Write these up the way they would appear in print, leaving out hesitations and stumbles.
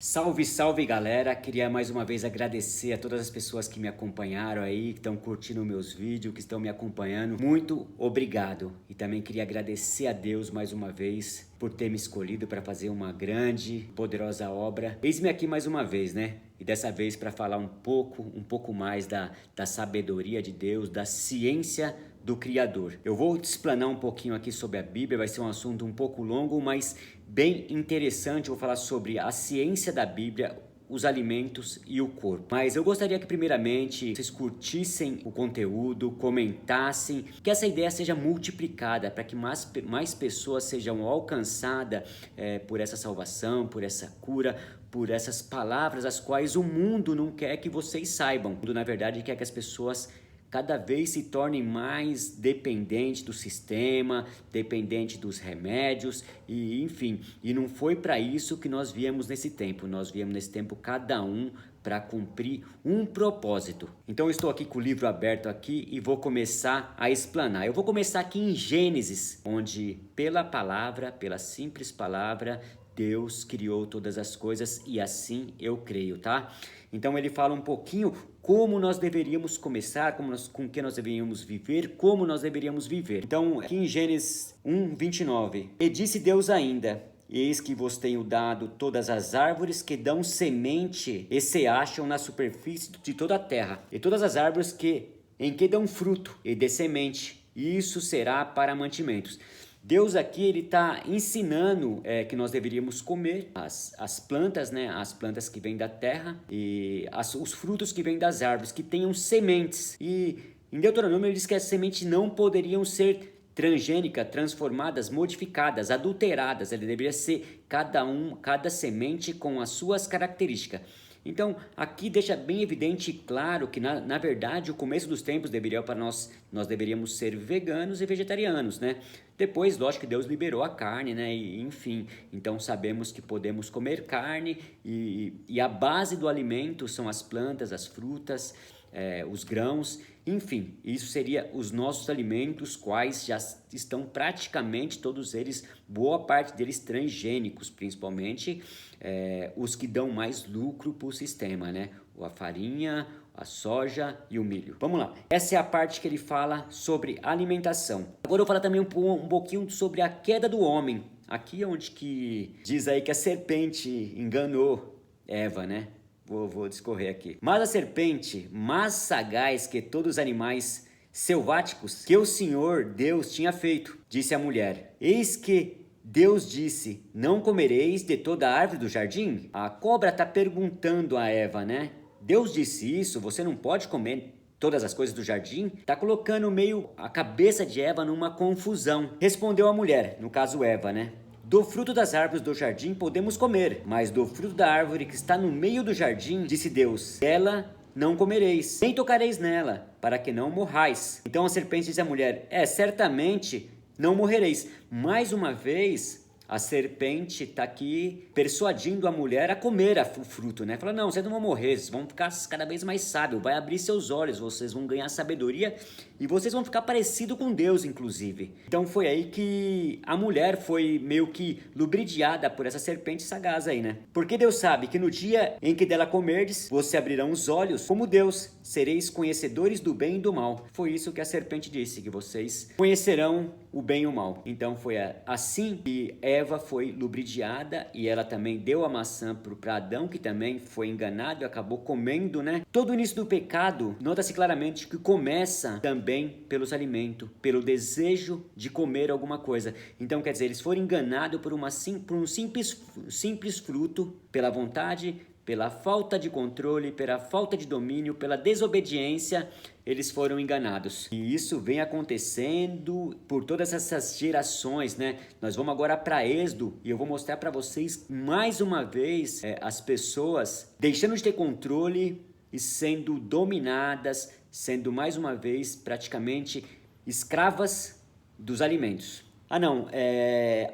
Salve, salve galera! Queria mais uma vez agradecer a todas as pessoas que me acompanharam aí, que estão curtindo meus vídeos, que estão me acompanhando. Muito obrigado! E também queria agradecer a Deus mais uma vez por ter me escolhido para fazer uma grande, poderosa obra. Eis-me aqui mais uma vez, né? E dessa vez para falar um pouco mais da sabedoria de Deus, da ciência do Criador. Eu vou te explanar um pouquinho aqui sobre a Bíblia, vai ser um assunto um pouco longo, mas bem interessante. Eu vou falar sobre a ciência da Bíblia, os alimentos e o corpo. Mas eu gostaria que primeiramente vocês curtissem o conteúdo, comentassem, que essa ideia seja multiplicada para que mais pessoas sejam alcançadas por essa salvação, por essa cura, por essas palavras as quais o mundo não quer que vocês saibam. O mundo, na verdade, quer que as pessoas cada vez se tornem mais dependentes do sistema, dependentes dos remédios e enfim. E não foi para isso que nós viemos nesse tempo. Nós viemos nesse tempo cada um para cumprir um propósito. Então eu estou aqui com o livro aberto aqui e vou começar a explanar. Eu vou começar aqui em Gênesis, onde pela palavra, pela simples palavra, Deus criou todas as coisas e assim eu creio, tá? Então ele fala um pouquinho como nós deveríamos começar, com que nós deveríamos viver, como nós deveríamos viver. Então aqui em Gênesis 1:29, e disse Deus ainda: eis que vos tenho dado todas as árvores que dão semente e se acham na superfície de toda a terra, e todas as árvores em que dão fruto e dê semente, e isso será para mantimentos. Deus aqui ele está ensinando que nós deveríamos comer as plantas, né? As plantas que vêm da terra e os frutos que vêm das árvores, que tenham sementes. E em Deuteronômio ele diz que as sementes não poderiam ser transgênicas, transformadas, modificadas, adulteradas. Ele deveria ser cada semente com as suas características. Então, aqui deixa bem evidente e claro que, na verdade, o começo dos tempos deveria para nós deveríamos ser veganos e vegetarianos, né? Depois, lógico que Deus liberou a carne, né? E, enfim, então sabemos que podemos comer carne e a base do alimento são as plantas, as frutas, os grãos, enfim, isso seria os nossos alimentos, quais já estão praticamente todos eles, boa parte deles transgênicos, principalmente os que dão mais lucro para o sistema, né? A farinha, a soja e o milho. Vamos lá, essa é a parte que ele fala sobre alimentação. Agora eu vou falar também um pouquinho sobre a queda do homem. Aqui é onde que diz aí que a serpente enganou Eva, né? Vou discorrer aqui. Mas a serpente, mais sagaz que todos os animais selváticos que o Senhor Deus tinha feito, disse à mulher: eis que Deus disse, não comereis de toda a árvore do jardim? A cobra está perguntando a Eva, né? Deus disse isso, você não pode comer todas as coisas do jardim? Está colocando meio a cabeça de Eva numa confusão. Respondeu a mulher, no caso Eva, né? Do fruto das árvores do jardim podemos comer, mas do fruto da árvore que está no meio do jardim, disse Deus, ela não comereis, nem tocareis nela, para que não morrais. Então a serpente disse à mulher, certamente não morrereis. Mais uma vez, a serpente está aqui persuadindo a mulher a comer o fruto, né? Fala, não, vocês não vão morrer, vocês vão ficar cada vez mais sábios, vai abrir seus olhos, vocês vão ganhar sabedoria e vocês vão ficar parecido com Deus, inclusive. Então foi aí que a mulher foi meio que lubridiada por essa serpente sagaz aí, né? Porque Deus sabe que no dia em que dela comerdes, você abrirão os olhos como Deus, sereis conhecedores do bem e do mal. Foi isso que a serpente disse, que vocês conhecerão o bem e o mal. Então foi assim que Eva foi lubridiada e ela também deu a maçã para Adão, que também foi enganado e acabou comendo, né? Todo o início do pecado, nota-se claramente que começa também pelos alimentos, pelo desejo de comer alguma coisa. Então quer dizer, eles foram enganados por um simples fruto, pela vontade, pela falta de controle, pela falta de domínio, pela desobediência, eles foram enganados. E isso vem acontecendo por todas essas gerações, né? Nós vamos agora para Êxodo e eu vou mostrar para vocês mais uma vez as pessoas deixando de ter controle e sendo dominadas, sendo mais uma vez praticamente escravas dos alimentos. Ah não,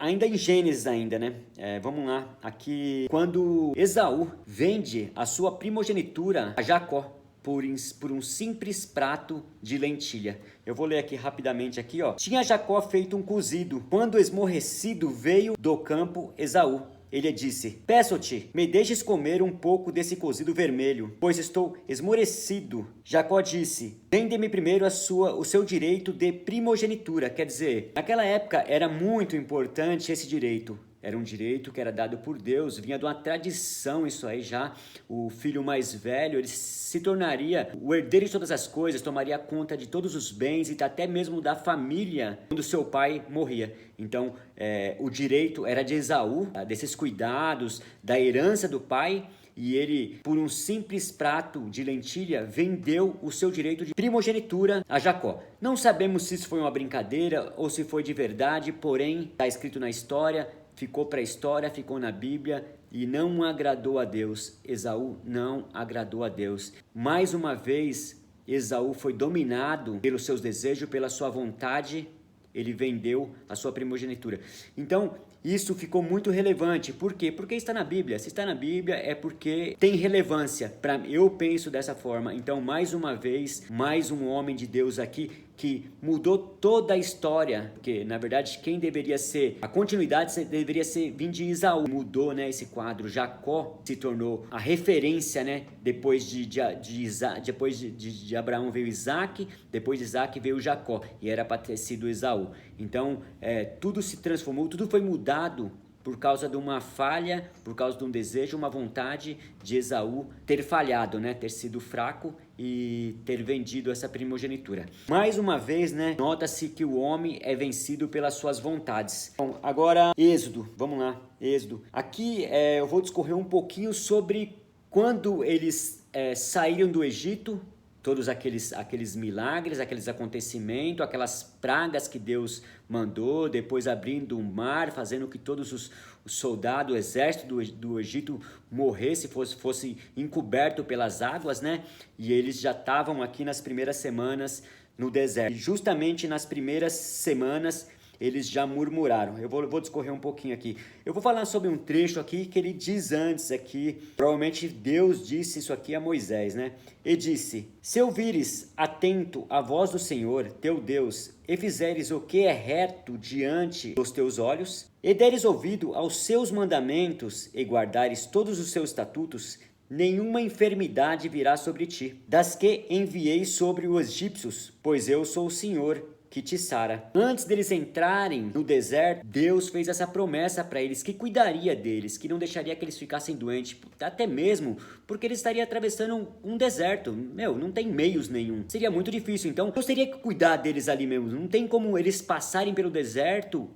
ainda em Gênesis ainda, né? Vamos lá, aqui quando Esaú vende a sua primogenitura a Jacó por um simples prato de lentilha. Eu vou ler aqui rapidamente aqui, ó. Tinha Jacó feito um cozido, quando esmorrecido veio do campo Esaú ele disse: peço-te, me deixes comer um pouco desse cozido vermelho, pois estou esmorecido. Jacó disse: vende-me primeiro o seu direito de primogenitura. Quer dizer, naquela época era muito importante esse direito. Era um direito que era dado por Deus, vinha de uma tradição isso aí já. O filho mais velho, ele se tornaria o herdeiro de todas as coisas, tomaria conta de todos os bens e até mesmo da família quando seu pai morria. Então, o direito era de Esaú, desses cuidados, da herança do pai. E ele, por um simples prato de lentilha, vendeu o seu direito de primogenitura a Jacó. Não sabemos se isso foi uma brincadeira ou se foi de verdade, porém, está escrito na história, ficou para a história, ficou na Bíblia e não agradou a Deus. Esaú não agradou a Deus. Mais uma vez, Esaú foi dominado pelos seus desejos, pela sua vontade. Ele vendeu a sua primogenitura. Então, isso ficou muito relevante. Por quê? Porque está na Bíblia. Se está na Bíblia é porque tem relevância. Eu penso dessa forma. Então, mais uma vez, mais um homem de Deus aqui que mudou toda a história. Porque, na verdade, quem deveria ser... A continuidade deveria ser vindo de Esaú. Mudou, né, esse quadro. Jacó se tornou a referência, né? Depois de Abraão veio Isaac. Depois de Isaac veio Jacó. E era para ter sido Esaú. Então, tudo se transformou, tudo foi mudado por causa de uma falha, por causa de um desejo, uma vontade de Esaú ter falhado, né? Ter sido fraco e ter vendido essa primogenitura. Mais uma vez, né? Nota-se que o homem é vencido pelas suas vontades. Bom, agora Êxodo, vamos lá, Êxodo. Aqui eu vou discorrer um pouquinho sobre quando eles saíram do Egito. Todos aqueles milagres, aqueles acontecimentos, aquelas pragas que Deus mandou, depois abrindo o mar, fazendo que todos os soldados, o exército do Egito morresse, fosse encoberto pelas águas, né? E eles já estavam aqui nas primeiras semanas no deserto. E justamente nas primeiras semanas eles já murmuraram. Eu vou discorrer um pouquinho aqui. Eu vou falar sobre um trecho aqui que ele diz antes aqui. Provavelmente Deus disse isso aqui a Moisés, né? E disse: se ouvires atento a voz do Senhor, teu Deus, e fizeres o que é reto diante dos teus olhos, e deres ouvido aos seus mandamentos, e guardares todos os seus estatutos, nenhuma enfermidade virá sobre ti, das que enviei sobre os egípcios, pois eu sou o Senhor que te sara. Antes deles entrarem no deserto, Deus fez essa promessa para eles, que cuidaria deles, que não deixaria que eles ficassem doentes, até mesmo porque eles estariam atravessando um deserto. Não tem meios nenhum. Seria muito difícil, então Deus teria que cuidar deles ali mesmo. Não tem como eles passarem pelo deserto,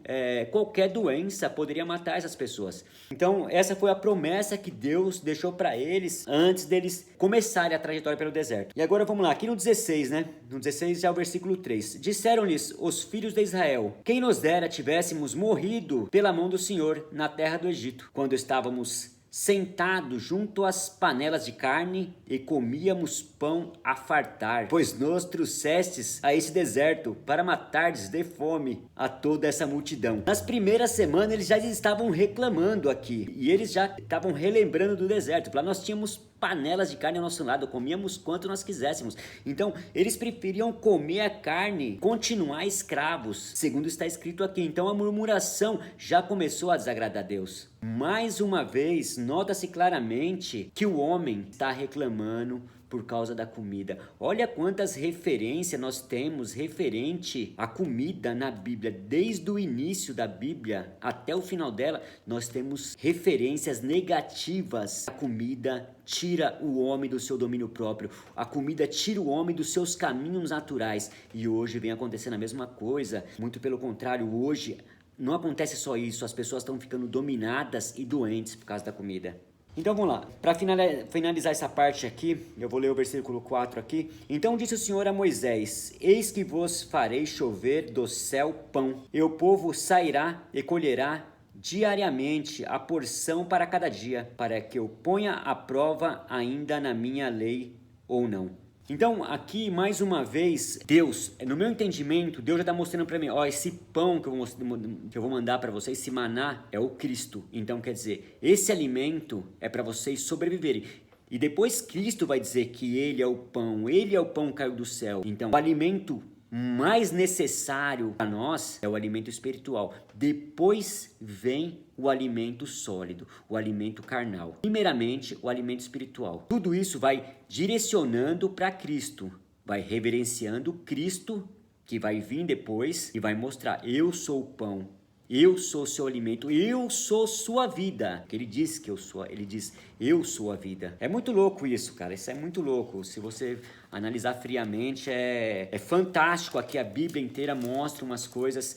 qualquer doença poderia matar essas pessoas. Então essa foi a promessa que Deus deixou para eles antes deles começarem a trajetória pelo deserto. E agora vamos lá, aqui no 16, né? No 16 já é o versículo 3. Disseram-lhes os filhos de Israel: quem nos dera tivéssemos morrido pela mão do Senhor na terra do Egito, quando estávamos sentados junto às panelas de carne e comíamos pão a fartar, pois nos trouxestes a esse deserto para matardes de fome a toda essa multidão. Nas primeiras semanas eles já estavam reclamando aqui, e eles já estavam relembrando do deserto. Lá nós tínhamos panelas de carne ao nosso lado, comíamos quanto nós quiséssemos. Então eles preferiam comer a carne, continuar escravos, segundo está escrito aqui. Então a murmuração já começou a desagradar a Deus. Mais uma vez, nota-se claramente que o homem está reclamando por causa da comida. Olha quantas referências nós temos referente à comida na Bíblia. Desde o início da Bíblia até o final dela, nós temos referências negativas. A comida tira o homem do seu domínio próprio. A comida tira o homem dos seus caminhos naturais. E hoje vem acontecendo a mesma coisa. Muito pelo contrário, hoje não acontece só isso. As pessoas estão ficando dominadas e doentes por causa da comida. Então vamos lá, para finalizar essa parte aqui, eu vou ler o versículo 4 aqui. Então disse o Senhor a Moisés: eis que vos farei chover do céu pão, e o povo sairá e colherá diariamente a porção para cada dia, para que eu ponha à prova ainda na minha lei ou não. Então aqui mais uma vez Deus, no meu entendimento, Deus já está mostrando para mim, ó, esse pão que eu vou mandar para vocês, esse maná é o Cristo. Então quer dizer, esse alimento é para vocês sobreviverem. E depois Cristo vai dizer que Ele é o pão que caiu do céu. Então o alimento mais necessário para nós é o alimento espiritual. Depois vem o alimento sólido, o alimento carnal. Primeiramente, o alimento espiritual. Tudo isso vai direcionando para Cristo, vai reverenciando Cristo, que vai vir depois e vai mostrar: eu sou o pão, eu sou seu alimento, eu sou sua vida. Ele diz que eu sou, ele diz: eu sou a vida. É muito louco isso, cara. Isso é muito louco. Se você analisar friamente, é fantástico. Aqui a Bíblia inteira mostra umas coisas,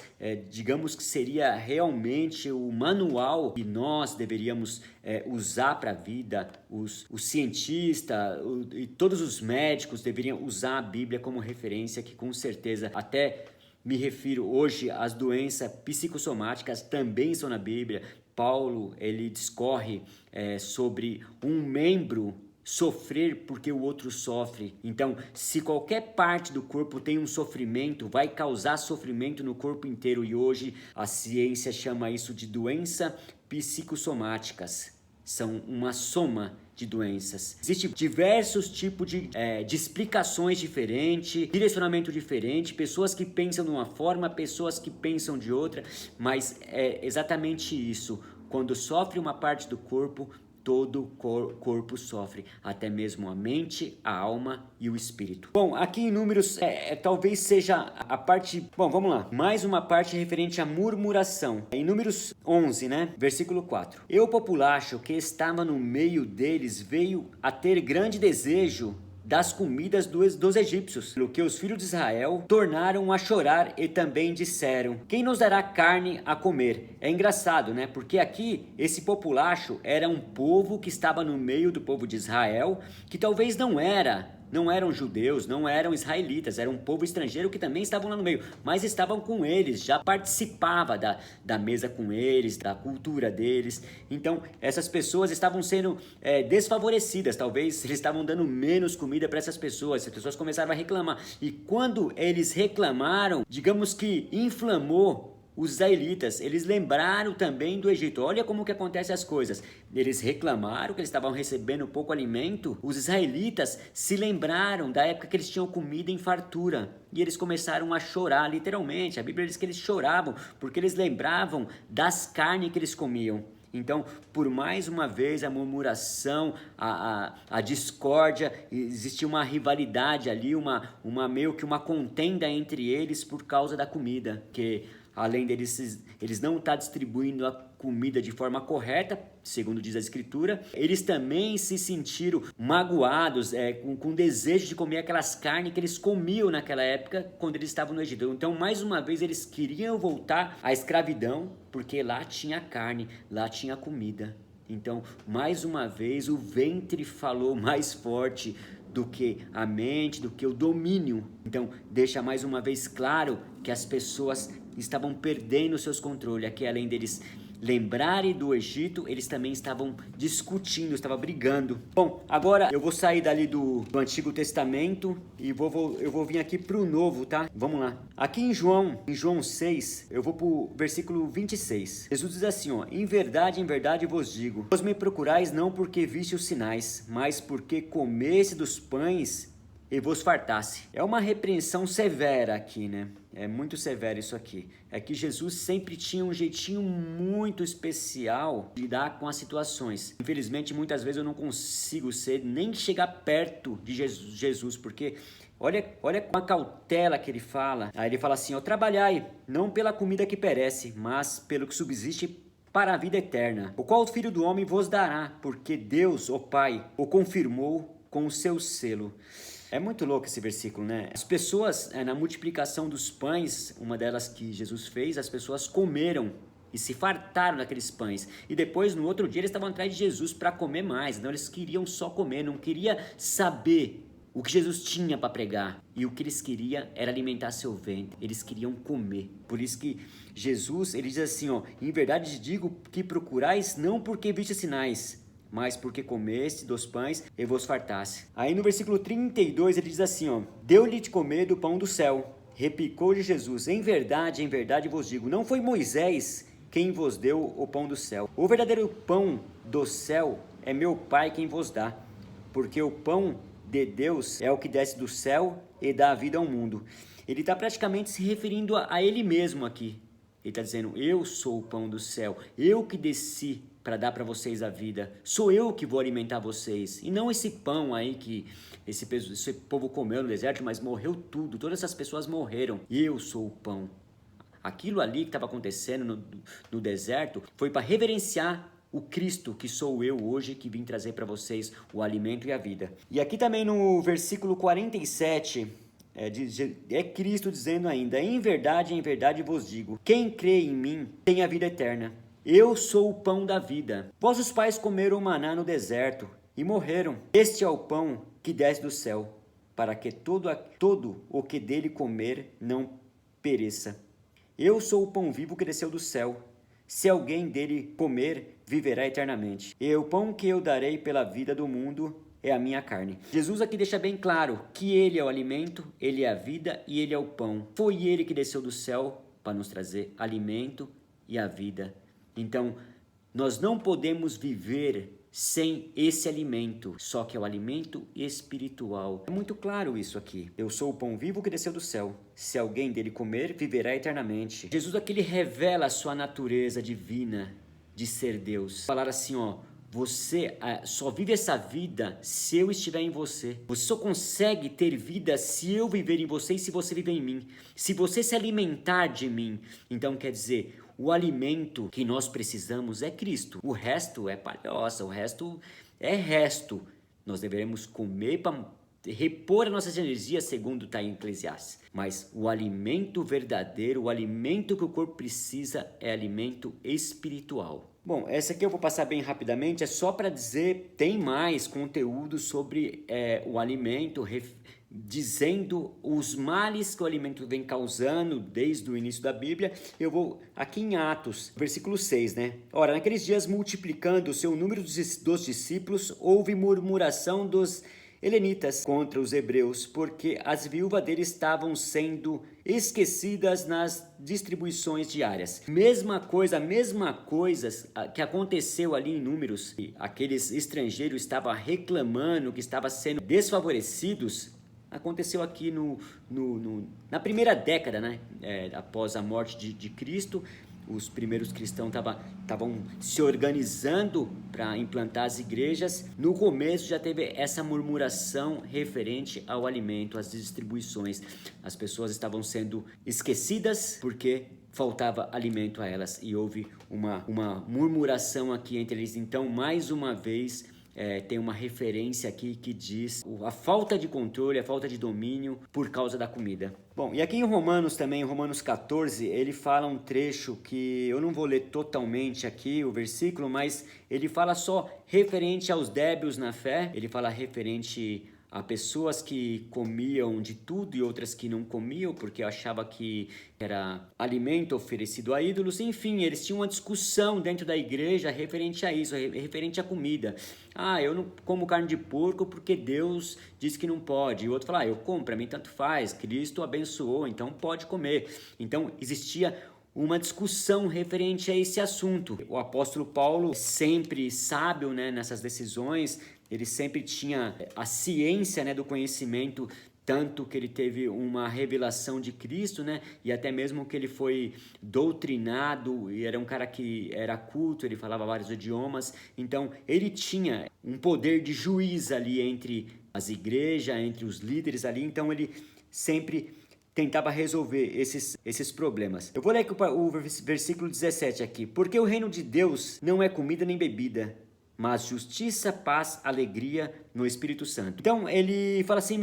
digamos que seria realmente o manual que nós deveríamos usar para a vida. Os cientistas e todos os médicos deveriam usar a Bíblia como referência, que com certeza até... Me refiro hoje às doenças psicossomáticas, também estão na Bíblia. Paulo, ele discorre sobre um membro sofrer porque o outro sofre. Então, se qualquer parte do corpo tem um sofrimento, vai causar sofrimento no corpo inteiro. E hoje a ciência chama isso de doenças psicossomáticas. São uma soma de doenças. Existem diversos tipos de explicações diferentes, direcionamento diferente, pessoas que pensam de uma forma, pessoas que pensam de outra, mas é exatamente isso. Quando sofre uma parte do corpo, todo o corpo sofre, até mesmo a mente, a alma e o espírito. Bom, aqui em Números, talvez seja a parte... Bom, vamos lá. Mais uma parte referente à murmuração. Em Números 11, né? Versículo 4. E o populacho que estava no meio deles veio a ter grande desejo das comidas dos egípcios, pelo que os filhos de Israel tornaram a chorar e também disseram: quem nos dará carne a comer? É engraçado, né? Porque aqui esse populacho era um povo que estava no meio do povo de Israel, que talvez não eram judeus, não eram israelitas, era um povo estrangeiro que também estavam lá no meio, mas estavam com eles, já participava da mesa com eles, da cultura deles. Então essas pessoas estavam sendo desfavorecidas, talvez eles estavam dando menos comida para essas pessoas começaram a reclamar, e quando eles reclamaram, digamos que inflamou os israelitas. Eles lembraram também do Egito. Olha como que acontecem as coisas. Eles reclamaram que eles estavam recebendo pouco alimento. Os israelitas se lembraram da época que eles tinham comida em fartura. E eles começaram a chorar, literalmente. A Bíblia diz que eles choravam porque eles lembravam das carnes que eles comiam. Então, por mais uma vez, a murmuração, a discórdia, existia uma rivalidade ali, meio que uma contenda entre eles por causa da comida, que além deles eles não estar distribuindo a comida de forma correta, segundo diz a Escritura, eles também se sentiram magoados, com desejo de comer aquelas carnes que eles comiam naquela época, quando eles estavam no Egito. Então, mais uma vez, eles queriam voltar à escravidão, porque lá tinha carne, lá tinha comida. Então, mais uma vez, o ventre falou mais forte do que a mente, do que o domínio. Então, deixa mais uma vez claro que as pessoas estavam perdendo seus controles. Aqui, além deles lembrarem do Egito, eles também estavam discutindo, estavam brigando. Bom, agora eu vou sair dali do Antigo Testamento e eu vou vir aqui para o Novo, tá? Vamos lá. Aqui em João 6, eu vou para o versículo 26. Jesus diz assim, ó: em verdade vos digo, vós me procurais não porque viste os sinais, mas porque comeste dos pães e vos fartasse. É uma repreensão severa aqui, né? É muito severo isso aqui. É que Jesus sempre tinha um jeitinho muito especial de lidar com as situações. Infelizmente, muitas vezes eu não consigo nem chegar perto de Jesus, porque olha com a cautela que ele fala. Aí ele fala assim, ó: trabalhai, não pela comida que perece, mas pelo que subsiste para a vida eterna, o qual o Filho do Homem vos dará, porque Deus, o Pai, o confirmou com o seu selo. É muito louco esse versículo, né? As pessoas, na multiplicação dos pães, uma delas que Jesus fez, as pessoas comeram e se fartaram daqueles pães. E depois, no outro dia, eles estavam atrás de Jesus para comer mais. Então, eles queriam só comer, não queriam saber o que Jesus tinha para pregar. E o que eles queriam era alimentar seu ventre. Eles queriam comer. Por isso que Jesus, ele diz assim, ó: em verdade digo que procurais não porque viste sinais, mas porque comeste dos pães e vos fartasse. Aí no versículo 32 ele diz assim, ó: deu-lhe de comer do pão do céu. Replicou-lhe Jesus: em verdade vos digo, não foi Moisés quem vos deu o pão do céu. O verdadeiro pão do céu é meu Pai quem vos dá. Porque o pão de Deus é o que desce do céu e dá a vida ao mundo. Ele está praticamente se referindo a ele mesmo aqui. Ele está dizendo, eu sou o pão do céu, eu que desci para dar para vocês a vida, sou eu que vou alimentar vocês, e não esse pão aí que esse povo comeu no deserto, mas morreu tudo, todas essas pessoas morreram, eu sou o pão. Aquilo ali que estava acontecendo no deserto foi para reverenciar o Cristo que sou eu hoje, que vim trazer para vocês o alimento e a vida. E aqui também no versículo 47... É Cristo dizendo ainda, em verdade vos digo, quem crê em mim tem a vida eterna. Eu sou o pão da vida. Vossos pais comeram o maná no deserto e morreram. Este é o pão que desce do céu, para que todo o que dele comer não pereça. Eu sou o pão vivo que desceu do céu. Se alguém dele comer, viverá eternamente. E o pão que eu darei pela vida do mundo é a minha carne. Jesus aqui deixa bem claro que ele é o alimento, ele é a vida e ele é o pão. Foi ele que desceu do céu para nos trazer alimento e a vida. Então, nós não podemos viver sem esse alimento, só que é o alimento espiritual. É muito claro isso aqui. Eu sou o pão vivo que desceu do céu. Se alguém dele comer, viverá eternamente. Jesus aqui ele revela a sua natureza divina de ser Deus. Falar assim, ó, você só vive essa vida se eu estiver em você. Você só consegue ter vida se eu viver em você e se você viver em mim. Se você se alimentar de mim. Então quer dizer, o alimento que nós precisamos é Cristo. O resto é palhoça, o resto é resto. Nós deveremos comer para repor as nossas energias, segundo está em Eclesiastes. Mas o alimento verdadeiro, o alimento que o corpo precisa é alimento espiritual. Bom, essa aqui eu vou passar bem rapidamente, é só para dizer, tem mais conteúdo sobre o alimento, dizendo os males que o alimento vem causando desde o início da Bíblia. Eu vou aqui em Atos, versículo 6, né? Ora, naqueles dias multiplicando o seu número dos discípulos, houve murmuração dos helenitas contra os hebreus, porque as viúvas deles estavam sendo esquecidas nas distribuições diárias. Mesma coisa que aconteceu ali em Números, aqueles estrangeiros estavam reclamando que estavam sendo desfavorecidos, aconteceu aqui na primeira década, né? Após a morte de Cristo. Os primeiros cristãos estavam se organizando para implantar as igrejas. No começo já teve essa murmuração referente ao alimento, às distribuições. As pessoas estavam sendo esquecidas porque faltava alimento a elas. E houve uma murmuração aqui entre eles. Então, mais uma vez, tem uma referência aqui que diz a falta de controle, a falta de domínio por causa da comida. Bom, e aqui em Romanos também, em Romanos 14, ele fala um trecho que eu não vou ler totalmente aqui o versículo, mas ele fala só referente aos débeis na fé, ele fala referente a pessoas que comiam de tudo e outras que não comiam porque achava que era alimento oferecido a ídolos. Enfim, eles tinham uma discussão dentro da igreja referente a isso, referente à comida. Eu não como carne de porco porque Deus disse que não pode. E o outro fala, eu como, para mim tanto faz, Cristo abençoou, então pode comer. Então existia uma discussão referente a esse assunto. O apóstolo Paulo, sempre sábio, né, nessas decisões, ele sempre tinha a ciência, né, do conhecimento, tanto que ele teve uma revelação de Cristo, né, e até mesmo que ele foi doutrinado, e era um cara que era culto, ele falava vários idiomas, então ele tinha um poder de juiz ali entre as igrejas, entre os líderes ali, então ele sempre tentava resolver esses problemas. Eu vou ler aqui o versículo 17 aqui. Porque o reino de Deus não é comida nem bebida, mas justiça, paz, alegria no Espírito Santo. Então ele fala assim,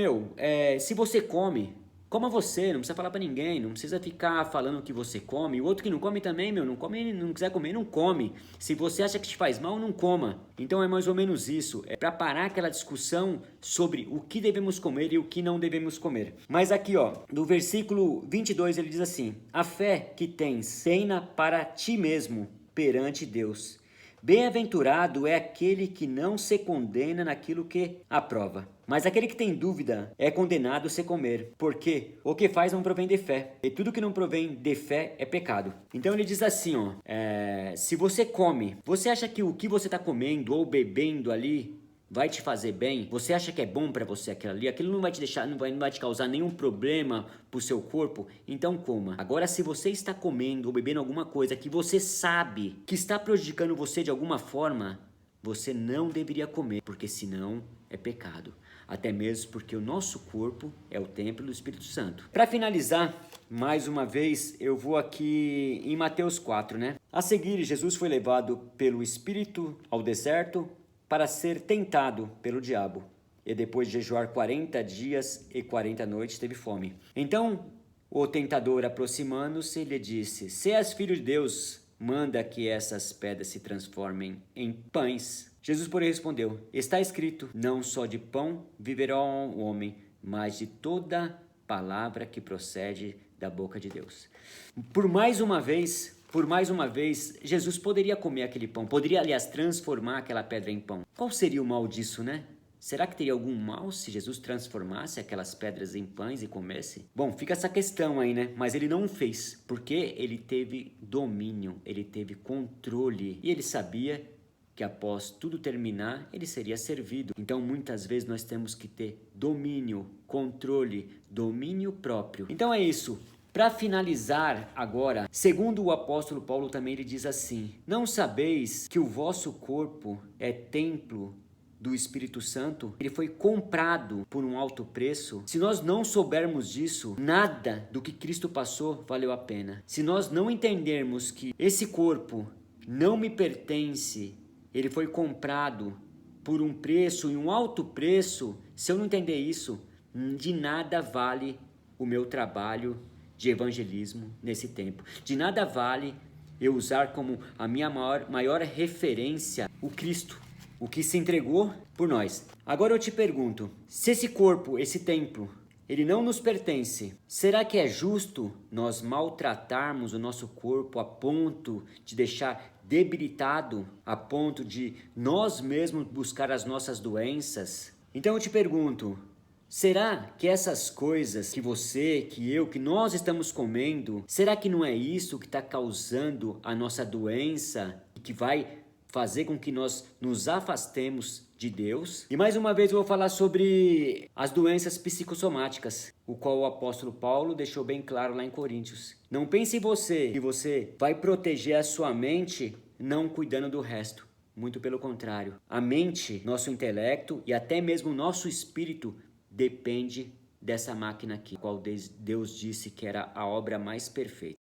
se você come, coma você, não precisa falar pra ninguém, não precisa ficar falando que você come. O outro que não come também, não come, não quiser comer, não come. Se você acha que te faz mal, não coma. Então é mais ou menos isso, é para parar aquela discussão sobre o que devemos comer e o que não devemos comer. Mas aqui, ó, no versículo 22 ele diz assim, a fé que tens, tenha para ti mesmo perante Deus. Bem-aventurado é aquele que não se condena naquilo que aprova. Mas aquele que tem dúvida é condenado se comer, porque o que faz não provém de fé, e tudo que não provém de fé é pecado. Então ele diz assim, se você come, você acha que o que você está comendo ou bebendo ali vai te fazer bem, você acha que é bom para você aquilo ali, aquilo não vai te deixar, não vai te causar nenhum problema pro seu corpo, então coma. Agora, se você está comendo ou bebendo alguma coisa que você sabe que está prejudicando você de alguma forma, você não deveria comer, porque senão é pecado. Até mesmo porque o nosso corpo é o templo do Espírito Santo. Para finalizar, mais uma vez, eu vou aqui em Mateus 4, né? A seguir, Jesus foi levado pelo Espírito ao deserto para ser tentado pelo diabo. E depois de jejuar 40 dias e 40 noites, teve fome. Então, o tentador, aproximando-se, lhe disse: Se és filho de Deus, manda que essas pedras se transformem em pães. Jesus, porém, respondeu: Está escrito, não só de pão viverá o homem, mas de toda palavra que procede da boca de Deus. Por mais uma vez, Jesus poderia comer aquele pão, poderia, aliás, transformar aquela pedra em pão. Qual seria o mal disso, né? Será que teria algum mal se Jesus transformasse aquelas pedras em pães e comesse? Bom, fica essa questão aí, né? Mas ele não o fez, porque ele teve domínio, ele teve controle e ele sabia que após tudo terminar, ele seria servido. Então, muitas vezes nós temos que ter domínio, controle, domínio próprio. Então é isso. Para finalizar agora, segundo o apóstolo Paulo também ele diz assim: Não sabeis que o vosso corpo é templo do Espírito Santo? Ele foi comprado por um alto preço. Se nós não soubermos disso, nada do que Cristo passou valeu a pena. Se nós não entendermos que esse corpo não me pertence, ele foi comprado por um preço e um alto preço, se eu não entender isso, de nada vale o meu trabalho de evangelismo nesse tempo. De nada vale eu usar como a minha maior referência o Cristo, o que se entregou por nós. Agora eu te pergunto, se esse corpo, esse templo, ele não nos pertence, será que é justo nós maltratarmos o nosso corpo a ponto de deixar debilitado, a ponto de nós mesmos buscar as nossas doenças? Então eu te pergunto, será que essas coisas que você, que eu, que nós estamos comendo, será que não é isso que está causando a nossa doença e que vai fazer com que nós nos afastemos de Deus? E mais uma vez eu vou falar sobre as doenças psicossomáticas, o qual o apóstolo Paulo deixou bem claro lá em Coríntios. Não pense em você que você vai proteger a sua mente não cuidando do resto. Muito pelo contrário. A mente, nosso intelecto e até mesmo o nosso espírito depende dessa máquina aqui, a qual Deus disse que era a obra mais perfeita.